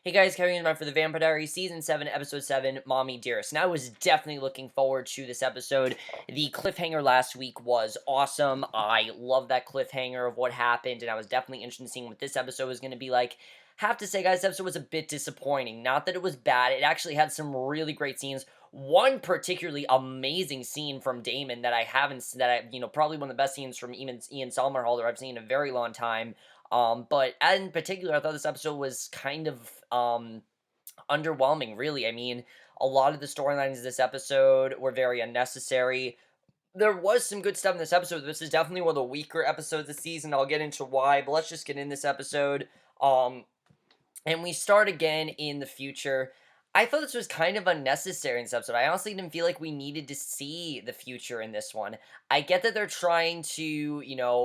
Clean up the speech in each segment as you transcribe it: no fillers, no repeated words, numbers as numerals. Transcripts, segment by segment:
Hey guys, Kevin for the Vampire Diaries, Season 7, Episode 7, Mommie Dearest. And I was definitely looking forward to this episode. The cliffhanger last week was awesome. I love that cliffhanger of what happened, and I was definitely interested in seeing what this episode was going to be like. Have to say, guys, this episode was a bit disappointing. Not that it was bad, it actually had some really great scenes. One particularly amazing scene from Damon that I haven't, probably one of the best scenes from Ian Somerhalder I've seen in a very long time. But in particular, I thought this episode was kind of, underwhelming, really. I mean, a lot of the storylines of this episode were very unnecessary. There was some good stuff in this episode. This is definitely one of the weaker episodes of the season. I'll get into why, but let's just get in this episode. Um, and we start again in the future. I thought this was kind of unnecessary in this episode. I honestly didn't feel like we needed to see the future in this one. I get that they're trying to,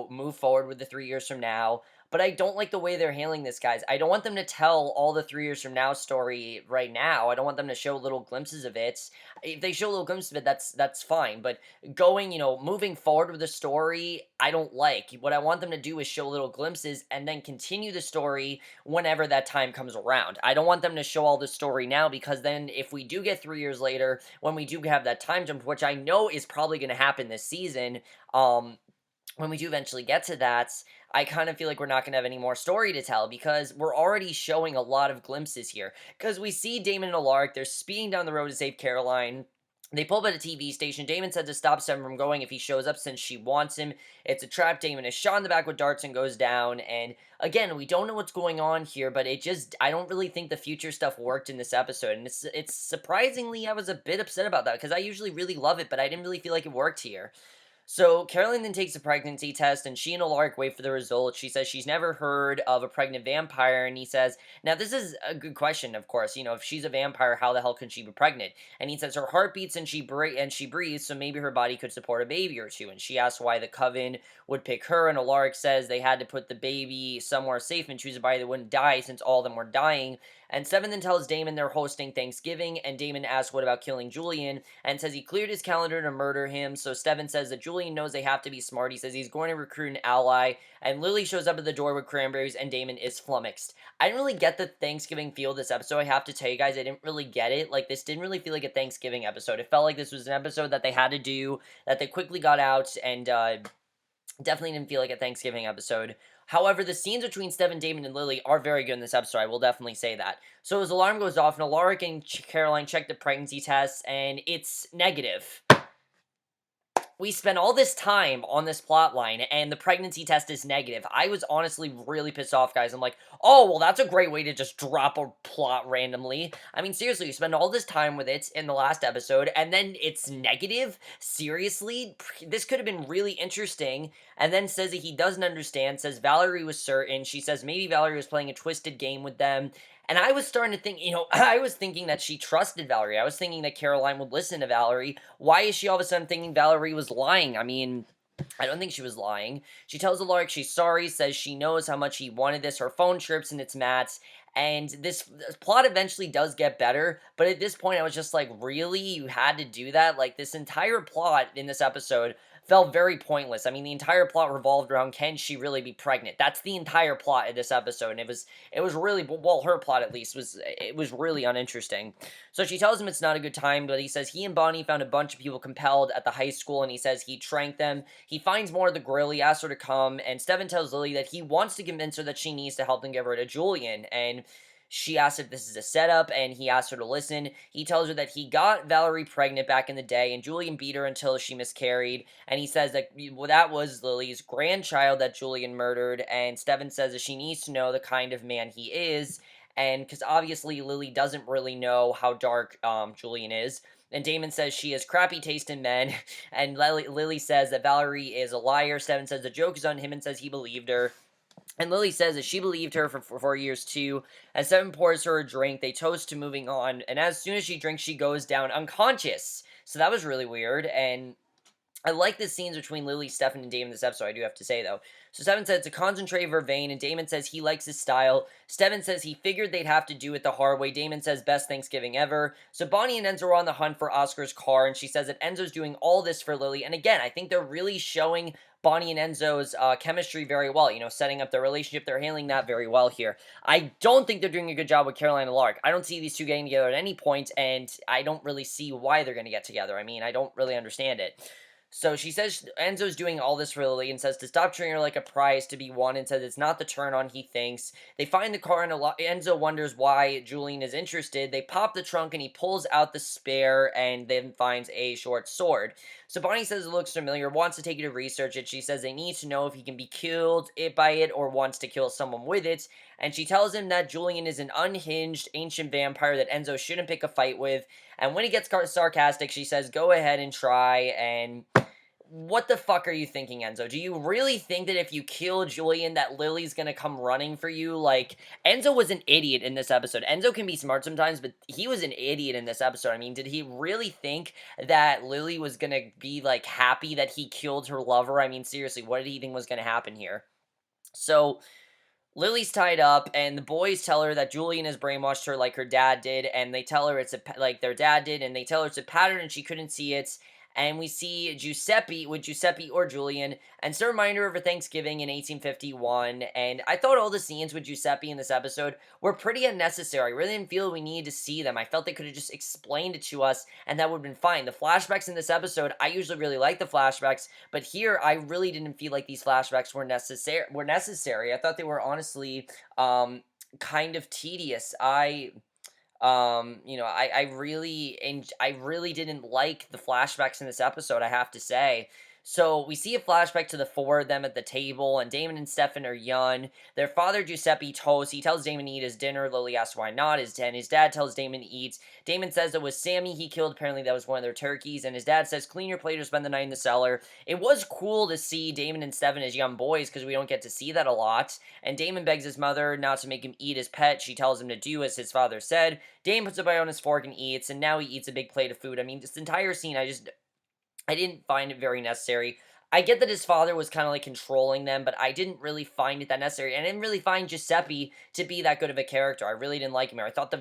move forward with the 3 years from now, but I don't like the way they're handling this, guys. I don't want them to tell all the 3 years from now story right now. I don't want them to show little glimpses of it. If they show little glimpses of it, that's fine. But moving forward with the story, I don't like. What I want them to do is show little glimpses and then continue the story whenever that time comes around. I don't want them to show all the story now, because then if we do get 3 years later, when we do have that time jump, which I know is probably going to happen this season, when we do eventually get to that, I kind of feel like we're not going to have any more story to tell, because we're already showing a lot of glimpses here. Because we see Damon and Alaric, they're speeding down the road to save Caroline. They pull up at a TV station. Damon said to stop Stefan from going if he shows up, since she wants him. It's a trap. Damon is shot in the back with darts and goes down. And again, we don't know what's going on here, but I don't really think the future stuff worked in this episode. And it's surprisingly, I was a bit upset about that, because I usually really love it, but I didn't really feel like it worked here. So Caroline then takes a pregnancy test, and she and Alaric wait for the results. She says she's never heard of a pregnant vampire, and he says, now this is a good question, of course. If she's a vampire, how the hell can she be pregnant? And he says her heart beats and she breathes, so maybe her body could support a baby or two. And she asks why the coven would pick her, and Alaric says they had to put the baby somewhere safe and choose a body that wouldn't die, since all of them were dying. And Stefan then tells Damon they're hosting Thanksgiving, and Damon asks what about killing Julien, and says he cleared his calendar to murder him. So Stefan says that Julien knows they have to be smart. He says he's going to recruit an ally, and Lily shows up at the door with cranberries, and Damon is flummoxed. I didn't really get the Thanksgiving feel this episode, I have to tell you guys. I didn't really get it. Like, this didn't really feel like a Thanksgiving episode. It felt like this was an episode that they had to do, that they quickly got out, and definitely didn't feel like a Thanksgiving episode. However, the scenes between Stefan, Damon, and Lily are very good in this episode. I will definitely say that. So his alarm goes off, and Alaric and Caroline check the pregnancy test, and it's negative. We spent all this time on this plot line, and the pregnancy test is negative. I was honestly really pissed off, guys. I'm like, oh, well, that's a great way to just drop a plot randomly. I mean, seriously, you spend all this time with it in the last episode, and then it's negative? Seriously? This could have been really interesting. And then says that he doesn't understand, says Valerie was certain. She says maybe Valerie was playing a twisted game with them. And I was starting to think, I was thinking that she trusted Valerie. I was thinking that Caroline would listen to Valerie. Why is she all of a sudden thinking Valerie was lying? I mean, I don't think she was lying. She tells Alaric she's sorry, says she knows how much he wanted this. Her phone chirps and it's Matt's. And this plot eventually does get better, but at this point I was just like, really? You had to do that? Like, this entire plot in this episode felt very pointless. I mean, the entire plot revolved around, can she really be pregnant? That's the entire plot of this episode, and it was really, well, her plot at least was really uninteresting. So she tells him it's not a good time, but he says he and Bonnie found a bunch of people compelled at the high school, and he says he tranked them. He finds more of the grill, he asks her to come, and Stefan tells Lily that he wants to convince her that she needs to help them get rid of Julian, and she asks if this is a setup, and he asks her to listen. He tells her that he got Valerie pregnant back in the day, and Julian beat her until she miscarried, and he says that, well, that was Lily's grandchild that Julian murdered, and Stefan says that she needs to know the kind of man he is, and because obviously Lily doesn't really know how dark Julian is. And Damon says she has crappy taste in men, and Lily says that Valerie is a liar. Stefan says the joke is on him and says he believed her. And Lily says that she believed her for 4 years too. As Stefan pours her a drink, they toast to moving on, and as soon as she drinks, she goes down unconscious. So that was really weird, and I like the scenes between Lily, Stefan, and Damon this episode, I do have to say, though. So Stefan says to concentrate of her vein, and Damon says he likes his style. Stefan says he figured they'd have to do it the hard way. Damon says best Thanksgiving ever. So Bonnie and Enzo are on the hunt for Oscar's car, and she says that Enzo's doing all this for Lily. And again, I think they're really showing Bonnie and Enzo's chemistry very well, setting up their relationship. They're handling that very well here. I don't think they're doing a good job with Caroline and Lark. I don't see these two getting together at any point, and I don't really see why they're going to get together. I mean, I don't really understand it. So she says Enzo's doing all this for Lily and says to stop treating her like a prize to be won, and says it's not the turn on he thinks. They find the car and Enzo wonders why Julien is interested. They pop the trunk and he pulls out the spare and then finds a short sword. So Bonnie says it looks familiar, wants to take it to research it. She says they need to know if he can be killed by it or wants to kill someone with it. And she tells him that Julien is an unhinged ancient vampire that Enzo shouldn't pick a fight with. And when he gets sarcastic, she says, go ahead and try. And what the fuck are you thinking, Enzo? Do you really think that if you kill Julien that Lily's gonna come running for you? Like, Enzo was an idiot in this episode. Enzo can be smart sometimes, but he was an idiot in this episode. I mean, did he really think that Lily was gonna be, like, happy that he killed her lover? I mean, seriously, what did he think was gonna happen here? So, Lily's tied up, and the boys tell her that Julien has brainwashed her like her dad did, and they tell her it's like their dad did, and they tell her it's a pattern and she couldn't see it. And we see Giuseppe or Julien, and it's a reminder of her Thanksgiving in 1851. And I thought all the scenes with Giuseppe in this episode were pretty unnecessary. I really didn't feel we needed to see them. I felt they could have just explained it to us, and that would have been fine. The flashbacks in this episode, I usually really like the flashbacks, but here I really didn't feel like these flashbacks were necessary. I thought they were honestly kind of tedious. I really didn't like the flashbacks in this episode, I have to say. So we see a flashback to the four of them at the table, and Damon and Stefan are young. Their father, Giuseppe, toasts. He tells Damon to eat his dinner. Lily asks why not. His dad tells Damon to eat. Damon says it was Sammy he killed. Apparently that was one of their turkeys. And his dad says, clean your plate or spend the night in the cellar. It was cool to see Damon and Stefan as young boys, because we don't get to see that a lot. And Damon begs his mother not to make him eat his pet. She tells him to do as his father said. Damon puts a bite on his fork and eats, and now he eats a big plate of food. I mean, this entire scene, I didn't find it very necessary. I get that his father was kind of like controlling them, but I didn't really find it that necessary. And I didn't really find Giuseppe to be that good of a character. I really didn't like him here. I thought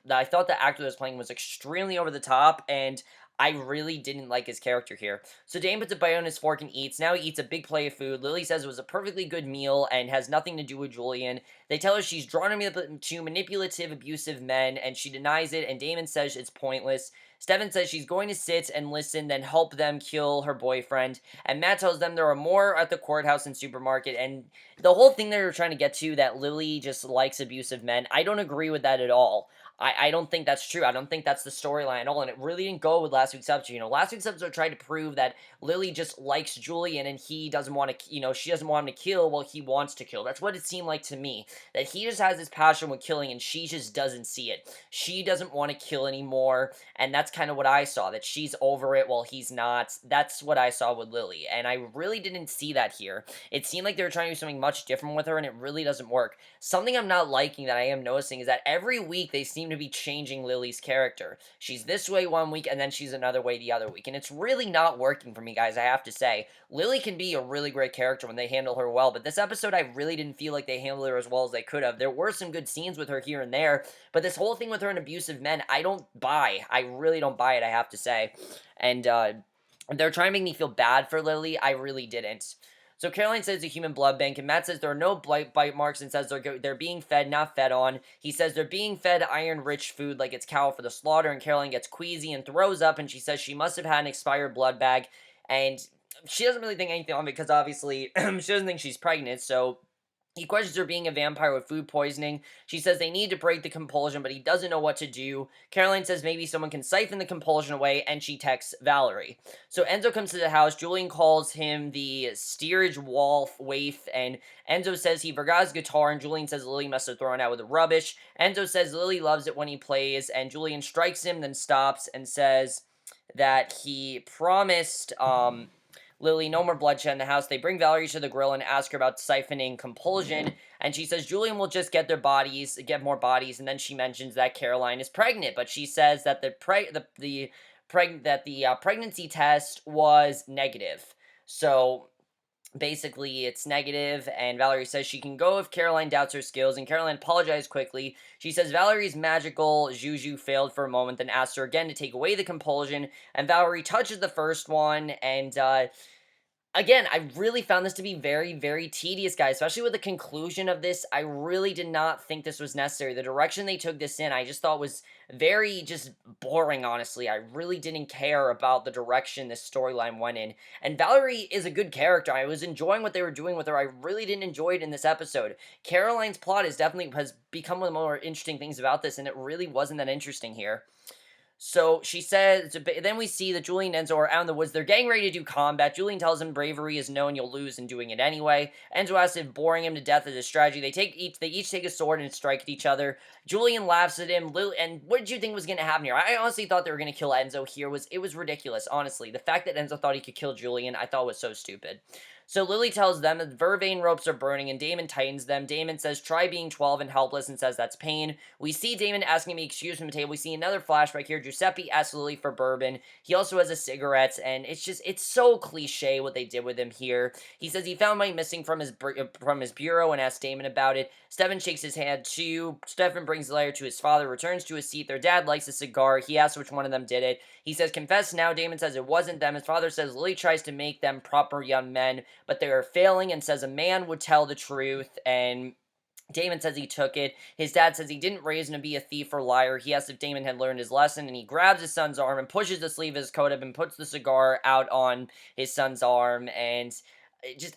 I thought the actor that was playing was extremely over the top, and I really didn't like his character here. So Dane puts a bite on his fork and eats. Now he eats a big plate of food. Lily says it was a perfectly good meal and has nothing to do with Julien. They tell her she's drawn to manipulative, abusive men, and she denies it, and Damon says it's pointless. Stefan says she's going to sit and listen, then help them kill her boyfriend. And Matt tells them there are more at the courthouse and supermarket. And the whole thing they were trying to get to, that Lily just likes abusive men, I don't agree with that at all. I don't think that's true. I don't think that's the storyline at all, and it really didn't go with last week's episode. Last week's episode tried to prove that Lily just likes Julien, and he doesn't want to, she doesn't want him to kill while he wants to kill. That's what it seemed like to me, that he just has this passion with killing, and she just doesn't see it. She doesn't want to kill anymore, and that's kind of what I saw, that she's over it while he's not. That's what I saw with Lily, and I really didn't see that here. It seemed like they were trying to do something much different with her, and it really doesn't work. Something I'm not liking that I am noticing is that every week they seem to be changing Lily's character. She's this way one week, and then she's another way the other week, and it's really not working for me, guys, I have to say. Lily can be a really great character when they handle her well, but this episode I really didn't feel like they handled her as well as they could have. There were some good scenes with her here and there, but this whole thing with her and abusive men, I don't buy. I really don't buy it, I have to say. And they're trying to make me feel bad for Lily. I really didn't. So Caroline says it's a human blood bank, and Matt says there are no bite marks and says they're being fed, not fed on. He says they're being fed iron-rich food like it's cow for the slaughter, and Caroline gets queasy and throws up, and she says she must have had an expired blood bag, and she doesn't really think anything on it because obviously she doesn't think she's pregnant, so he questions her being a vampire with food poisoning. She says they need to break the compulsion, but he doesn't know what to do. Caroline says maybe someone can siphon the compulsion away, and she texts Valerie. So Enzo comes to the house. Julien calls him the steerage waif, and Enzo says he forgot his guitar, and Julien says Lily must have thrown it out with the rubbish. Enzo says Lily loves it when he plays, and Julien strikes him, then stops, and says that he promised, Lily, no more bloodshed in the house. They bring Valerie to the grill and ask her about siphoning compulsion, and she says Julien will just get more bodies, and then she mentions that Caroline is pregnant, but she says that the pregnancy test was negative. So basically, it's negative, and Valerie says she can go if Caroline doubts her skills, and Caroline apologizes quickly. She says Valerie's magical juju failed for a moment, then asks her again to take away the compulsion, and Valerie touches the first one, and Again, I really found this to be very, very tedious, guys, especially with the conclusion of this. I really did not think this was necessary. The direction they took this in, I just thought was very just boring, honestly. I really didn't care about the direction this storyline went in. And Valerie is a good character. I was enjoying what they were doing with her. I really didn't enjoy it in this episode. Caroline's plot is definitely has become one of the more interesting things about this, and it really wasn't that interesting here. So she says, then we see that Julien and Enzo are out in the woods. They're getting ready to do combat. Julien tells him bravery is known, you'll lose in doing it anyway. Enzo asks if boring him to death is a strategy. They each take a sword and strike at each other. Julien laughs at him. And what did you think was going to happen here? I honestly thought they were going to kill Enzo here. It was ridiculous, honestly. The fact that Enzo thought he could kill Julien, I thought was so stupid. So Lily tells them that the vervain ropes are burning and Damon tightens them. Damon says, try being 12 and helpless, and says that's pain. We see Damon asking me excuse from the table. We see another flashback here. Giuseppe asks Lily for bourbon. He also has a cigarette, and it's so cliche what they did with him here. He says he found money missing from his bureau and asks Damon about it. Stefan shakes his hand too. Stefan brings the letter to his father, returns to his seat. Their dad lights a cigar. He asks which one of them did it. He says, confess now. Damon says it wasn't them. His father says Lily tries to make them proper young men, but they are failing, and says a man would tell the truth, and Damon says he took it. His dad says he didn't raise him to be a thief or liar. He asks if Damon had learned his lesson, and he grabs his son's arm and pushes the sleeve of his coat up and puts the cigar out on his son's arm, and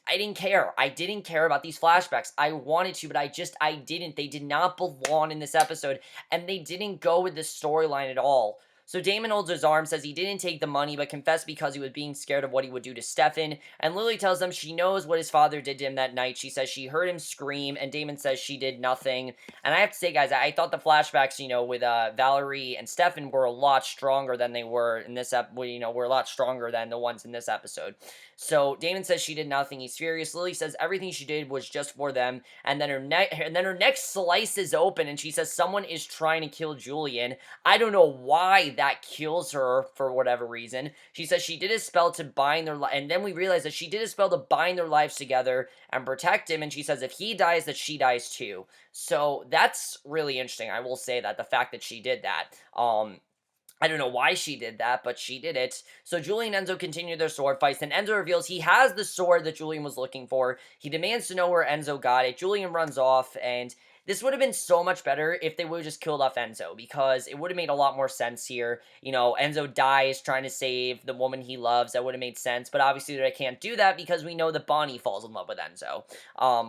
I didn't care. I didn't care about these flashbacks. I wanted to, but I didn't. They did not belong in this episode, and they didn't go with the storyline at all. So Damon holds his arm, says he didn't take the money, but confessed because he was being scared of what he would do to Stefan. And Lily tells them she knows what his father did to him that night. She says she heard him scream, and Damon says she did nothing. And I have to say, guys, I thought the flashbacks, with Valerie and Stefan were a lot stronger than they were in this were a lot stronger than the ones in this episode. So Damon says she did nothing. He's furious. Lily says everything she did was just for them. And then her neck slices open, and she says someone is trying to kill Julien. I don't know why that kills her for whatever reason. She says she did a spell to bind their and then we realize that she did a spell to bind their lives together and protect him, and she says if he dies, that she dies too. So that's really interesting. I will say that the fact that she did that. I don't know why she did that, but she did it. So Julien and Enzo continue their sword fights, and Enzo reveals he has the sword that Julien was looking for. He demands to know where Enzo got it. Julien runs off, and this would have been so much better if they would have just killed off Enzo, because it would have made a lot more sense here. Enzo dies trying to save the woman he loves. That would have made sense, but obviously they can't do that because we know that Bonnie falls in love with Enzo,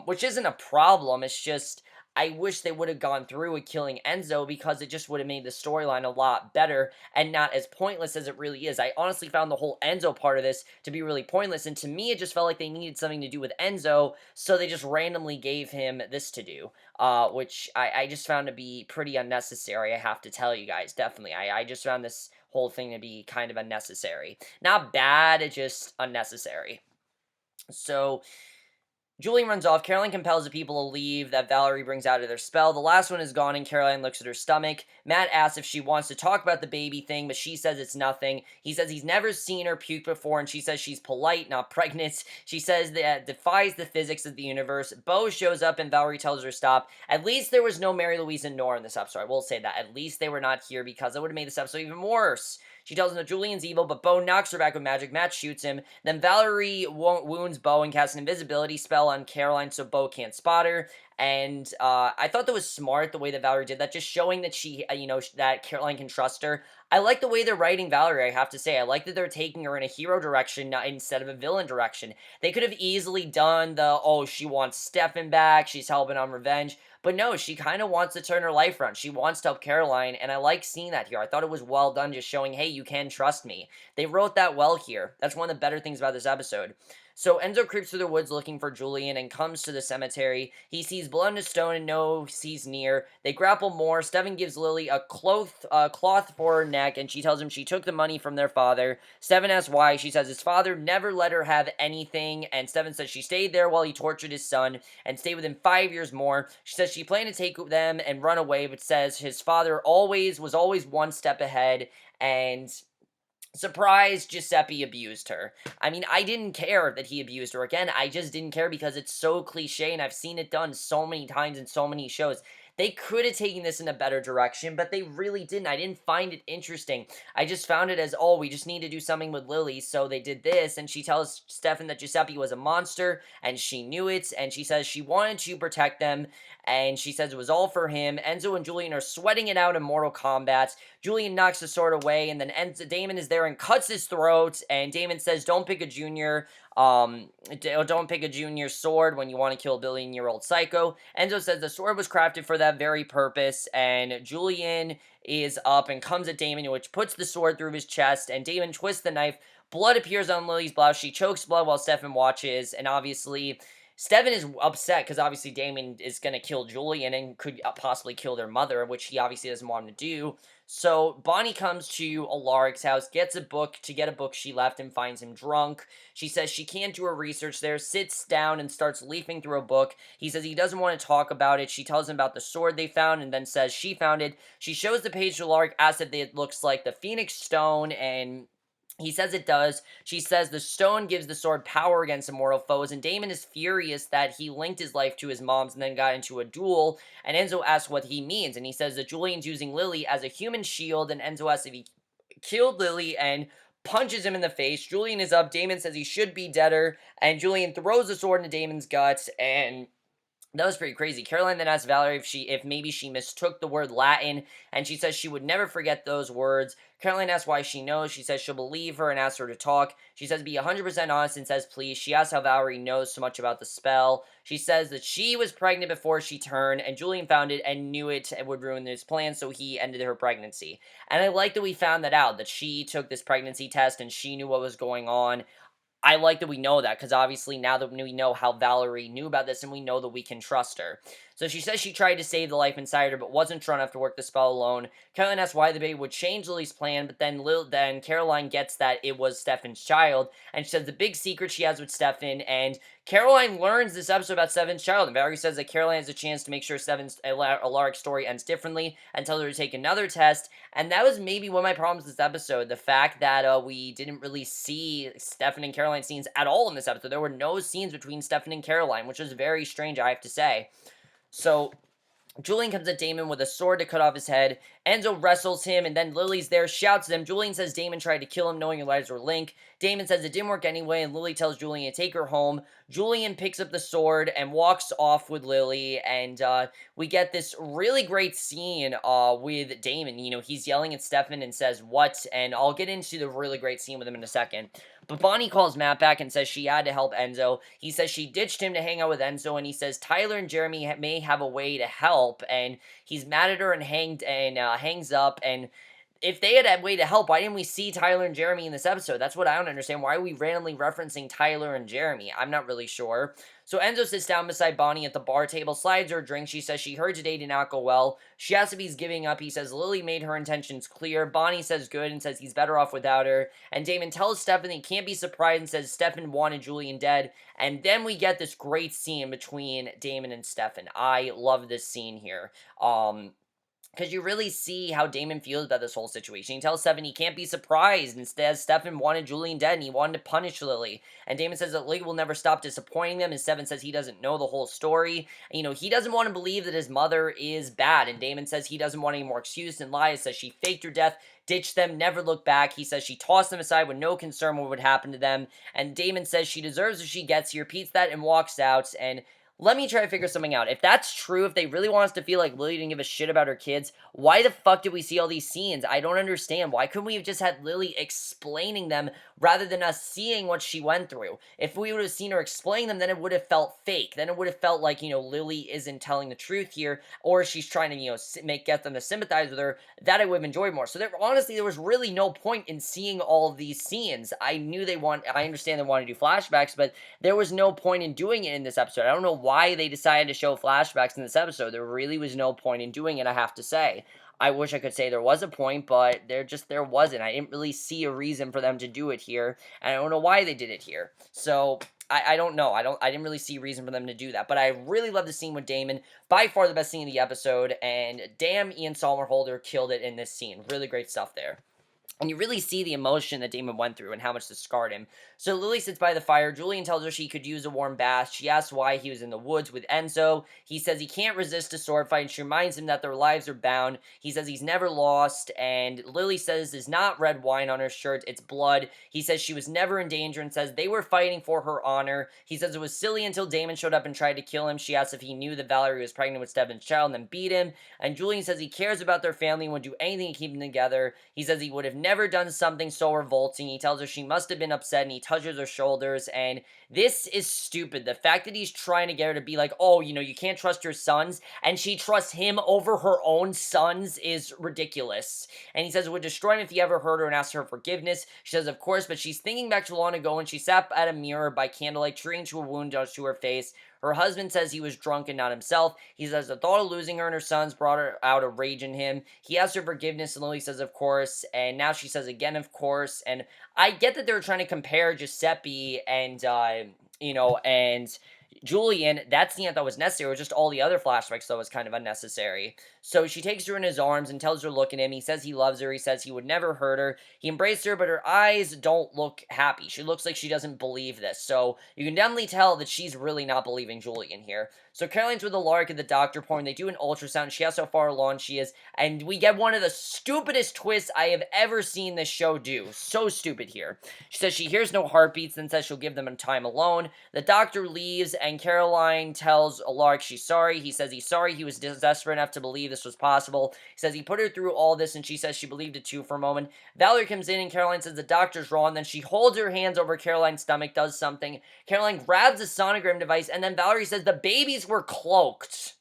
which isn't a problem. It's just I wish they would have gone through with killing Enzo, because it just would have made the storyline a lot better and not as pointless as it really is. I honestly found the whole Enzo part of this to be really pointless, and to me it just felt like they needed something to do with Enzo, so they just randomly gave him this to do, which I just found to be pretty unnecessary, I have to tell you guys, definitely. I just found this whole thing to be kind of unnecessary. Not bad, it's just unnecessary. So Julien runs off. Caroline compels the people to leave that Valerie brings out of their spell. The last one is gone, and Caroline looks at her stomach. Matt asks if she wants to talk about the baby thing, but she says it's nothing. He says he's never seen her puke before, and she says she's polite, not pregnant. She says that defies the physics of the universe. Bo shows up, and Valerie tells her stop. At least there was no Mary Louise and Nora in this episode. I will say that. At least they were not here, because it would have made this episode even worse. She tells him that Julian's evil, but Bo knocks her back with magic. Matt shoots him. Then Valerie wounds Bo and casts an invisibility spell on Caroline so Bo can't spot her. And I thought that was smart, the way that Valerie did that, just showing that she, that Caroline can trust her. I like the way they're writing Valerie, I have to say. I like that they're taking her in a hero direction instead of a villain direction. They could have easily done she wants Stefan back, she's helping on revenge. But no, she kind of wants to turn her life around. She wants to help Caroline, and I like seeing that here. I thought it was well done, just showing, hey, you can trust me. They wrote that well here. That's one of the better things about this episode. So Enzo creeps through the woods looking for Julien and comes to the cemetery. He sees blood on a stone and knows he's near. They grapple more. Stefan gives Lily a cloth for her neck, and she tells him she took the money from their father. Stefan asks why. She says his father never let her have anything, and Stefan says she stayed there while he tortured his son and stayed with him 5 years more. She says she planned to take them and run away, but says his father was always one step ahead, and surprise, Giuseppe abused her. I mean, I didn't care that he abused her. Again, I just didn't care because it's so cliche, and I've seen it done so many times in so many shows. They could have taken this in a better direction, but they really didn't. I didn't find it interesting. I just found it as, oh, we just need to do something with Lily, so they did this, and she tells Stefan that Giuseppe was a monster, and she knew it, and she says she wanted to protect them, and she says it was all for him. Enzo and Julien are sweating it out in Mortal Kombat. Julien knocks the sword away, and then Damon is there and cuts his throat, and Damon says, don't pick a junior, don't pick a junior sword when you want to kill a billion-year-old psycho. Enzo says the sword was crafted for that very purpose, and Julien is up and comes at Damon, which puts the sword through his chest, and Damon twists the knife. Blood appears on Lily's blouse. She chokes blood while Stefan watches, and obviously Stefan is upset because obviously Damon is going to kill Julien and could possibly kill their mother, which he obviously doesn't want him to do. So Bonnie comes to Alaric's house, gets a book to get a book she left, and finds him drunk. She says she can't do her research there, sits down and starts leafing through a book. He says he doesn't want to talk about it. She tells him about the sword they found and then says she found it. She shows the page to Alaric, asks if it looks like the Phoenix Stone, and he says it does. She says the stone gives the sword power against immortal foes, and Damon is furious that he linked his life to his mom's and then got into a duel, and Enzo asks what he means, and he says that Julian's using Lily as a human shield, and Enzo asks if he killed Lily and punches him in the face. Julien is up. Damon says he should be deader, and Julien throws the sword into Damon's guts, and that was pretty crazy. Caroline then asked Valerie if maybe she mistook the word Latin, and she says she would never forget those words. Caroline asks why she knows. She says she'll believe her and asks her to talk. She says be 100% honest and says please. She asks how Valerie knows so much about the spell. She says that she was pregnant before she turned, and Julien found it and knew it would ruin his plan, so he ended her pregnancy. And I like that we found that out, that she took this pregnancy test and she knew what was going on. I like that we know that, because obviously now that we know how Valerie knew about this, and we know that we can trust her. So she says she tried to save the life inside her, but wasn't strong enough to work the spell alone. Caroline asks why the baby would change Lily's plan, but then Caroline gets that it was Stefan's child, and she says the big secret she has with Stefan, and Caroline learns this episode about Stefan's child, and Valerie says that Caroline has a chance to make sure Stefan's Alaric story ends differently, and tells her to take another test, and that was maybe one of my problems with this episode, the fact that we didn't really see Stefan and Caroline scenes at all in this episode. There were no scenes between Stefan and Caroline, which was very strange, I have to say. So Julien comes at Damon with a sword to cut off his head. Enzo wrestles him, and then Lily's there, shouts at him. Julien says Damon tried to kill him, knowing your lives were linked. Damon says it didn't work anyway, and Lily tells Julien to take her home. Julien picks up the sword and walks off with Lily, and we get this really great scene with Damon. You know, he's yelling at Stefan and says, what? And I'll get into the really great scene with him in a second. But Bonnie calls Matt back and says she had to help Enzo. He says she ditched him to hang out with Enzo, and he says Tyler and Jeremy may have a way to help, and he's mad at her and hangs up, and if they had a way to help, why didn't we see Tyler and Jeremy in this episode? That's what I don't understand. Why are we randomly referencing Tyler and Jeremy? I'm not really sure. So Enzo sits down beside Bonnie at the bar table, slides her a drink. She says she heard today did not go well. She asks if he's giving up. He says Lily made her intentions clear. Bonnie says good and says he's better off without her. And Damon tells Stefan he can't be surprised and says Stefan wanted Julien dead. And then we get this great scene between Damon and Stefan. I love this scene here. Because you really see how Damon feels about this whole situation. He tells Stefan he can't be surprised. Instead, Stefan wanted Julien dead, and he wanted to punish Lily. And Damon says that Lily will never stop disappointing them, and Stefan says he doesn't know the whole story. You know, he doesn't want to believe that his mother is bad, and Damon says he doesn't want any more excuse and lies. Says she faked her death, ditched them, never looked back. He says she tossed them aside with no concern what would happen to them. And Damon says she deserves what she gets. He repeats that and walks out, and let me try to figure something out. If that's true, if they really want us to feel like Lily didn't give a shit about her kids, why the fuck did we see all these scenes? I don't understand. Why couldn't we have just had Lily explaining them rather than us seeing what she went through? If we would have seen her explain them, then it would have felt fake. Then it would have felt like, you know, Lily isn't telling the truth here, or she's trying to, you know, get them to sympathize with her. That I would have enjoyed more. So honestly, there was really no point in seeing all of these scenes. I understand they want to do flashbacks, but there was no point in doing it in this episode. I don't know why they decided to show flashbacks in this episode. There really was no point in doing it, I have to say. I wish I could say there was a point, but there wasn't. I didn't really see a reason for them to do it here, and I don't know why they did it here. So I don't know. I didn't really see a reason for them to do that. But I really love the scene with Damon. By far the best scene of the episode, and damn, Ian Somerhalder killed it in this scene. Really great stuff there. And you really see the emotion that Damon went through and how much this scarred him. So Lily sits by the fire. Julien tells her she could use a warm bath. She asks why he was in the woods with Enzo. He says he can't resist a sword fight, and she reminds him that their lives are bound. He says he's never lost, and Lily says there's not red wine on her shirt, it's blood. He says she was never in danger and says they were fighting for her honor. He says it was silly until Damon showed up and tried to kill him. She asks if he knew that Valerie was pregnant with Stefan's child and then beat him. And Julien says he cares about their family and would do anything to keep them together. He says he would have never done something so revolting. He tells her she must have been upset, and he touches her shoulders, and this is stupid. The fact that he's trying to get her to be like, oh, you can't trust your sons, and she trusts him over her own sons is ridiculous. And he says it would destroy him if he ever hurt her and asked her forgiveness. She says, of course, but she's thinking back to long ago when she sat at a mirror by candlelight, treating to a wound done to her face. Her husband says he was drunk and not himself. He says the thought of losing her and her sons brought her out a rage in him. He asks her forgiveness, and Lily says, of course. And now she says again, of course. And I get that they were trying to compare Giuseppe and, and Julian. That scene I thought was necessary. It was just all the other flashbacks, though, was kind of unnecessary. So she takes her in his arms and tells her to look at him. He says he loves her. He says he would never hurt her. He embraced her, but her eyes don't look happy. She looks like she doesn't believe this. So you can definitely tell that she's really not believing Julian here. So Caroline's with a lark at the doctor point. They do an ultrasound. She asks how far along she is. And we get one of the stupidest twists I have ever seen this show do. So stupid here. She says she hears no heartbeats, then says she'll give them time alone. The doctor leaves, and Caroline tells Lark she's sorry. He says he's sorry he was desperate enough to believe this was possible. He says he put her through all this, and she says she believed it too for a moment. Valerie comes in, and Caroline says the doctor's wrong. Then she holds her hands over Caroline's stomach, does something. Caroline grabs a sonogram device, and then Valerie says the babies were cloaked.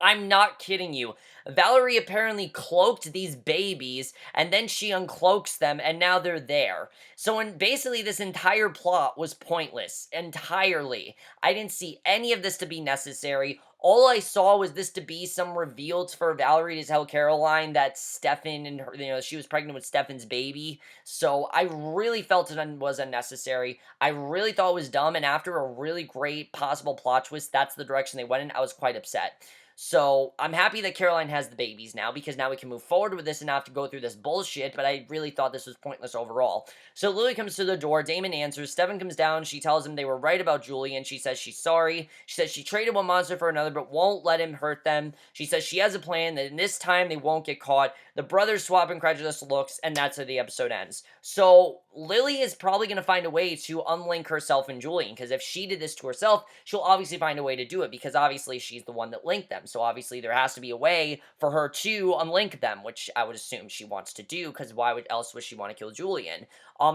I'm not kidding you. Valerie apparently cloaked these babies, and then she uncloaks them, and now they're there. So basically, this entire plot was pointless. Entirely. I didn't see any of this to be necessary. All I saw was this to be some reveal for Valerie to tell Caroline that Stefan and her, she was pregnant with Stefan's baby. So I really felt it was unnecessary. I really thought it was dumb, and after a really great possible plot twist, that's the direction they went in. I was quite upset. So, I'm happy that Caroline has the babies now, because now we can move forward with this and not have to go through this bullshit, but I really thought this was pointless overall. So, Lily comes to the door, Damon answers, Stefan comes down, she tells him they were right about Julian, she says she's sorry, she says she traded one monster for another, but won't let him hurt them, she says she has a plan, that in this time they won't get caught, the brothers swap incredulous looks, and that's how the episode ends. So, Lily is probably going to find a way to unlink herself and Julian, because if she did this to herself, she'll obviously find a way to do it, because obviously she's the one that linked them. So obviously there has to be a way for her to unlink them, which I would assume she wants to do, because why else would she want to kill Julian?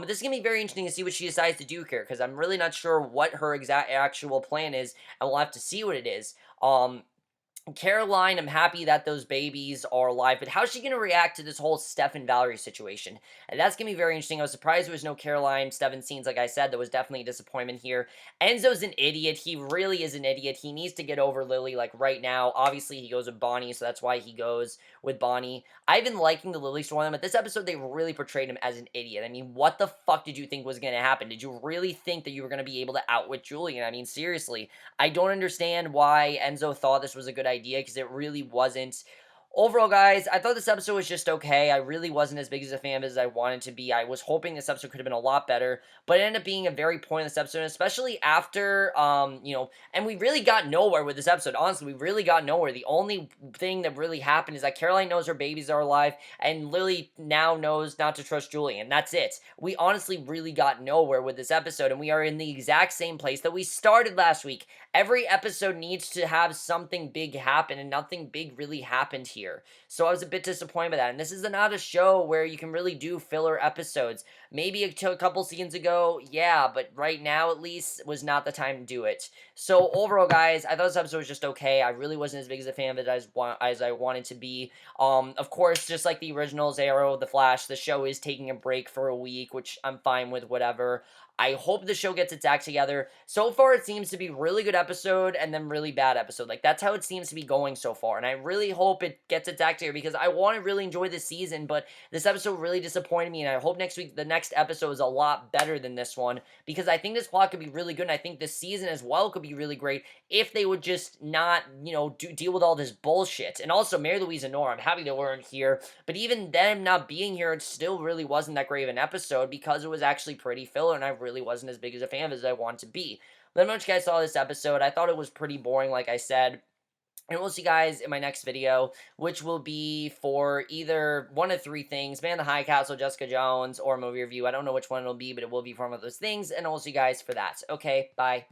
This is going to be very interesting to see what she decides to do here, because I'm really not sure what her actual plan is, and we'll have to see what it is. Caroline, I'm happy that those babies are alive, but how's she going to react to this whole Stefan Valerie situation? And that's going to be very interesting. I was surprised there was no Caroline Stefan scenes, like I said. There was definitely a disappointment here. Enzo's an idiot. He really is an idiot. He needs to get over Lily, like, right now. Obviously, he goes with Bonnie, so that's why he goes with Bonnie. I've been liking the Lily storyline, but this episode, they really portrayed him as an idiot. I mean, what the fuck did you think was going to happen? Did you really think that you were going to be able to outwit Julian? I mean, seriously. I don't understand why Enzo thought this was a good idea, because it really wasn't. Overall, guys, I thought this episode was just okay. I really wasn't as big as a fan as I wanted to be. I was hoping this episode could have been a lot better, but it ended up being a very pointless episode, especially after, and we really got nowhere with this episode. Honestly, we really got nowhere. The only thing that really happened is that Caroline knows her babies are alive, and Lily now knows not to trust Julian. That's it. We honestly really got nowhere with this episode, and we are in the exact same place that we started last week. Every episode needs to have something big happen, and nothing big really happened here. So I was a bit disappointed by that. And this is not a show where you can really do filler episodes. Maybe a couple seasons ago, yeah, but right now at least was not the time to do it. So overall, guys, I thought this episode was just okay. I really wasn't as big as a fan of it as I wanted to be. Of course, just like the originals, Arrow, The Flash, the show is taking a break for a week, which I'm fine with, whatever. I hope the show gets its act together. So far, it seems to be really good episode and then really bad episode. Like, that's how it seems to be going so far. And I really hope it gets its act together because I want to really enjoy this season, but this episode really disappointed me. And I hope next week, the next episode is a lot better than this one because I think this plot could be really good. And I think this season as well could be really great if they would just not, deal with all this bullshit. And also, Mary Louise and Nora, I'm happy they weren't here. But even them not being here, it still really wasn't that great of an episode because it was actually pretty filler, and I really wasn't as big as a fan as I wanted to be. Let me know what you guys saw this episode. I thought it was pretty boring, like I said. And we'll see you guys in my next video, which will be for either one of three things: Man in the High Castle, Jessica Jones, or movie review. I don't know which one it'll be, but it will be for one of those things, and I'll see you guys for that. Okay, bye.